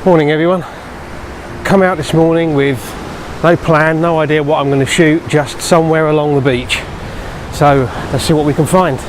Morning everyone. Come out this morning with no plan, no idea what I'm going to shoot, just somewhere along the beach. So let's see what we can find.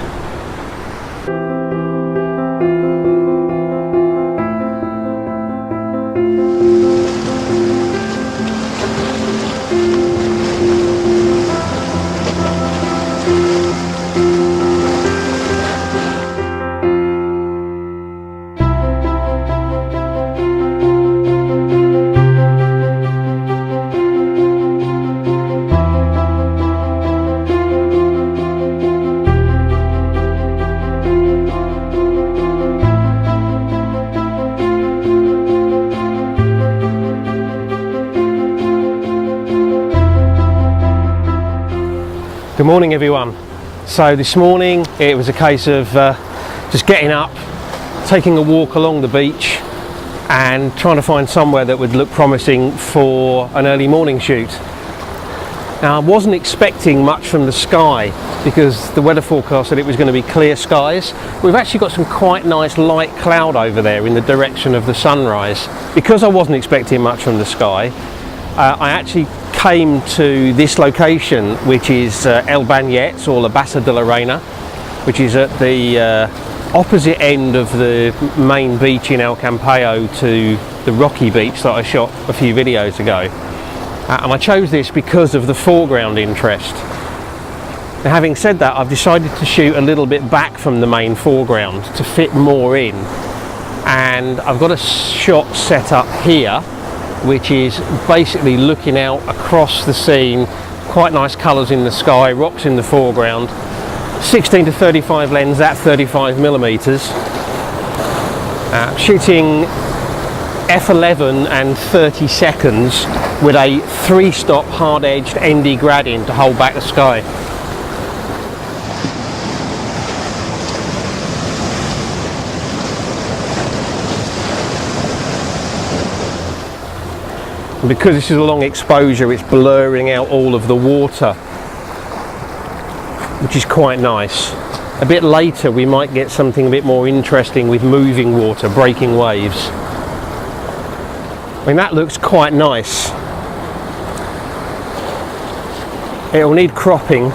Good morning everyone. So this morning it was a case of just getting up, taking a walk along the beach and trying to find somewhere that would look promising for an early morning shoot. Now I wasn't expecting much from the sky because the weather forecast said it was going to be clear skies. We've actually got some quite nice light cloud over there in the direction of the sunrise. Because I wasn't expecting much from the sky, I actually came to this location, which is El Banyets, or La Bassa de la Reina, which is at the opposite end of the main beach in El Campello to the rocky beach that I shot a few videos ago. And I chose this because of the foreground interest. Now, having said that, I've decided to shoot a little bit back from the main foreground to fit more in. And I've got a shot set up here, which is basically looking out across the scene, quite nice colours in the sky, rocks in the foreground, 16 to 35 lens at 35mm, shooting f11 and 30 seconds with a 3-stop hard-edged ND grad in to hold back the sky. And because this is a long exposure, it's blurring out all of the water, which is quite nice. A bit later we might get something a bit more interesting with moving water, breaking waves. I mean, that looks quite nice. It'll need cropping,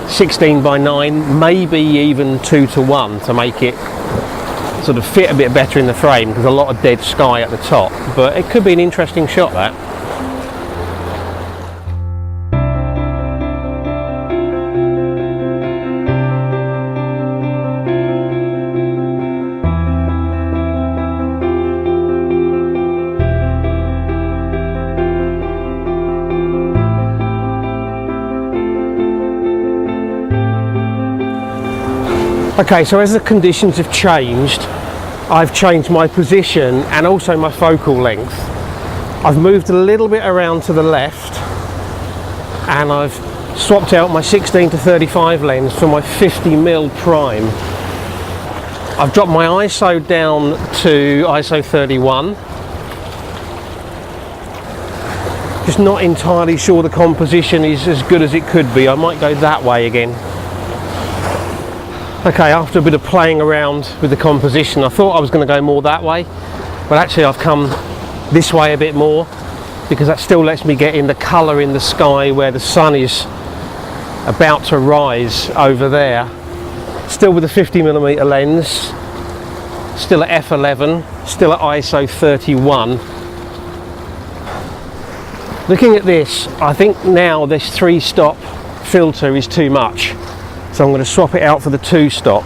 16 by 9, maybe even 2 to 1 to make it sort of fit a bit better in the frame, because a lot of dead sky at the top, but it could be an interesting shot, that. Okay, so as the conditions have changed, I've changed my position and also my focal length. I've moved a little bit around to the left and I've swapped out my 16 to 35 lens for my 50mm prime. I've dropped my ISO down to ISO 31. Just not entirely sure the composition is as good as it could be. I might go that way again. Okay, after a bit of playing around with the composition, I thought I was going to go more that way, but actually I've come this way a bit more because that still lets me get in the colour in the sky where the sun is about to rise over there. Still with a 50mm lens, still at f11, still at ISO 31. Looking at this, I think now this 3-stop filter is too much. So I'm going to swap it out for the 2-stop.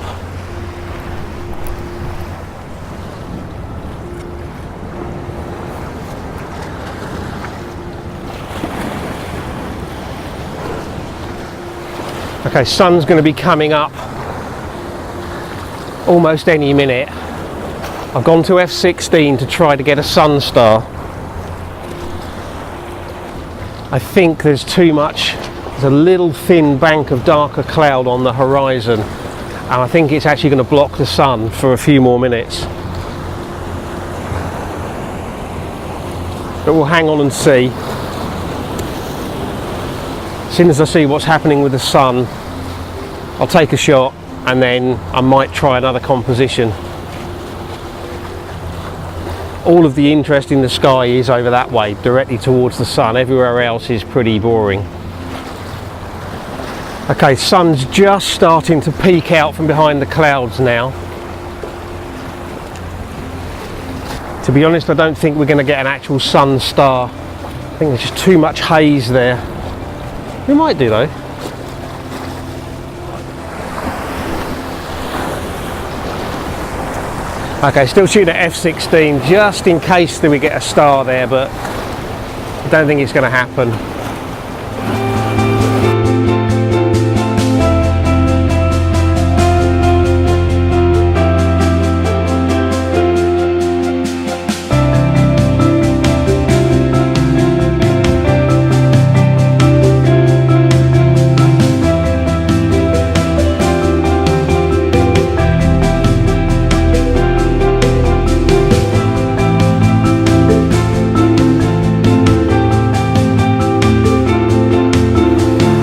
Okay, sun's going to be coming up almost any minute. I've gone to f16 to try to get a sun star. I think there's too much. There's a little thin bank of darker cloud on the horizon, and I think it's actually going to block the sun for a few more minutes. But we'll hang on and see. As soon as I see what's happening with the sun, I'll take a shot and then I might try another composition. all of the interest in the sky is over that way, directly towards the sun. Everywhere else is pretty boring. Okay, sun's just starting to peek out from behind the clouds now. To be honest, I don't think we're going to get an actual sun star. I think there's just too much haze there. We might do though. Okay, still shooting at f/16 just in case that we get a star there, but I don't think it's going to happen.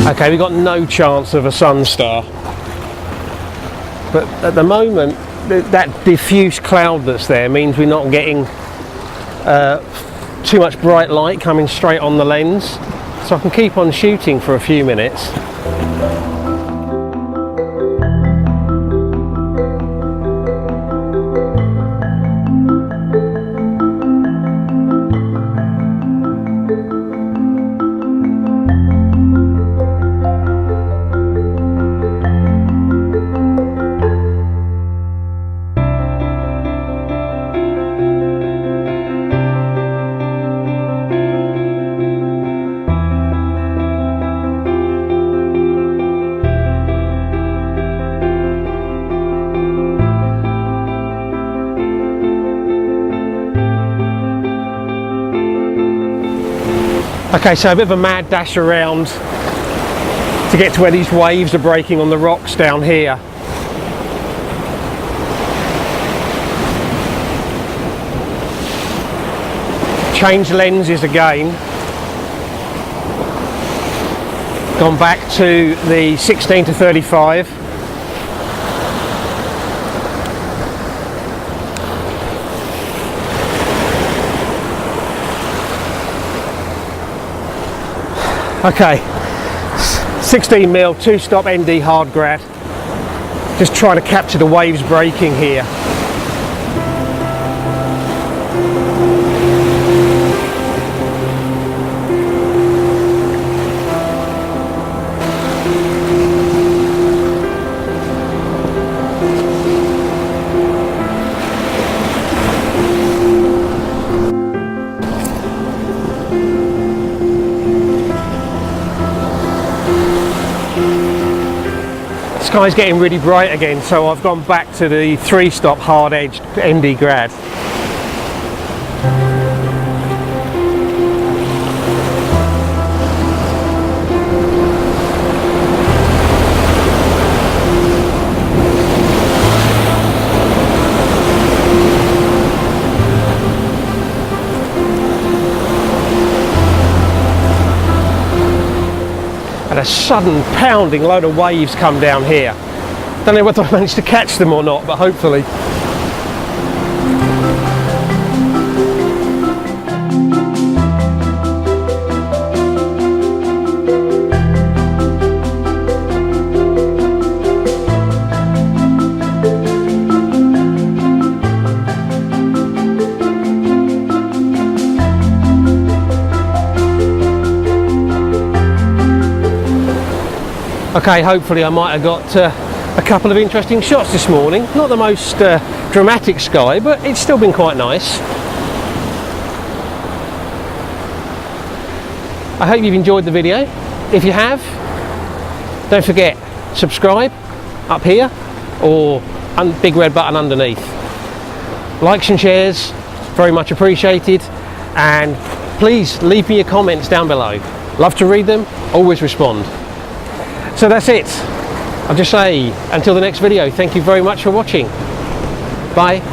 Okay, we've got no chance of a sun star, but at the moment that diffuse cloud that's there means we're not getting too much bright light coming straight on the lens, so I can keep on shooting for a few minutes. Okay, so a bit of a mad dash around to get to where these waves are breaking on the rocks down here. Change lenses again. Gone back to the 16 to 35. Okay, 16mm 2-stop ND hard grad. Just trying to capture the waves breaking here. The sky's getting really bright again, so I've gone back to the 3-stop hard-edged ND grad. And a sudden pounding load of waves come down here. Don't know whether I managed to catch them or not, but hopefully. Okay, hopefully I might have got a couple of interesting shots this morning. Not the most dramatic sky, but it's still been quite nice. I hope you've enjoyed the video. If you have, don't forget, subscribe up here or big red button underneath. Likes and shares, very much appreciated, and please leave me your comments down below. Love to read them, always respond. So that's it. I'll just say, until the next video, thank you very much for watching. Bye.